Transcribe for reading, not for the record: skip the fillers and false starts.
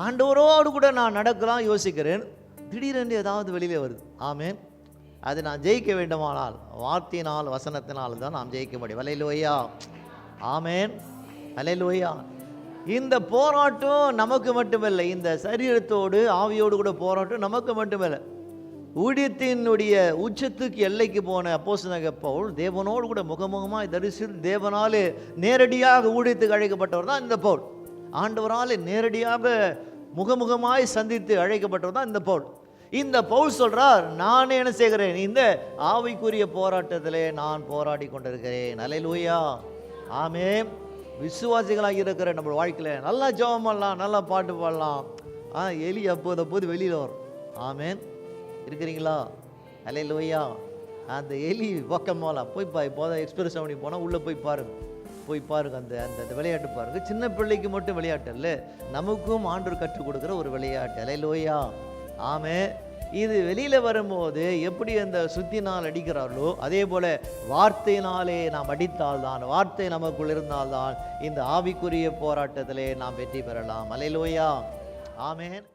ஆண்டவரோடு கூட நான் நடக்கலாம் யோசிக்கிறேன், திடீரென்று ஏதாவது வெளியில் வருது. ஆமேன். அது நான் ஜெயிக்க வேண்டுமானால் வார்த்தையினால் வசனத்தினால் தான் நாம் ஜெயிக்க முடியும். அல்லேலூயா, ஆமேன், அல்லேலூயா. இந்த போராட்டம் நமக்கு மட்டுமல்ல, இந்த சரீரத்தோடு ஆவியோடு கூட போராட்டம் நமக்கு மட்டுமல்ல. ஊழியத்தினுடைய உச்சத்துக்கு எல்லைக்கு போன அப்போஸ்தலனாகிய பவுல் தேவனோடு கூட முகமுகமாய் தரிசித்து தேவனாலே நேரடியாக ஊழியத்துக்கு அழைக்கப்பட்டவர் தான் இந்த பவுல். ஆண்டவரால் நேரடியாக முகமுகமாய் சந்தித்து அழைக்கப்பட்டவர் தான் இந்த பவுல். இந்த பவுல் சொல்றார், நான் என்ன செய்கிறேன், இந்த ஆவிக்குரிய போராட்டத்திலே நான் போராடி கொண்டிருக்கிறேன். அல்லேலூயா, ஆமென். விசுவாசிகளாக இருக்கிற நம்ம வாழ்க்கையில் நல்லா ஜெபம் பண்ணலாம், நல்லா பாட்டு பாடலாம். எலி அப்போது வெளியில் வரும். ஆமென். இருக்கிறீங்களா? அல்லேலூயா. அந்த எலி பக்கம் போகலாம், போய் இப்போதான் எக்ஸ்பிரஸ் பண்ணி போனால் உள்ளே போய் பாருங்க அந்த அந்த விளையாட்டு பாருங்க. சின்ன பிள்ளைக்கு மட்டும் விளையாட்டு இல்லை, நமக்கும் ஆண்டவர் கற்றுக் கொடுக்குற ஒரு விளையாட்டு. அல்லேலூயா, ஆமென். இது வெளியில் வரும்போது எப்படி அந்த சுத்தினால் அடிக்கிறார்களோ அதே போல வார்த்தையினாலே நாம் அடித்தால்தான், வார்த்தை நமக்குள் இருந்தால்தான் இந்த ஆவிக்குரிய போராட்டத்திலே நாம் வெற்றி பெறலாம். அல்லேலூயா, ஆமென்.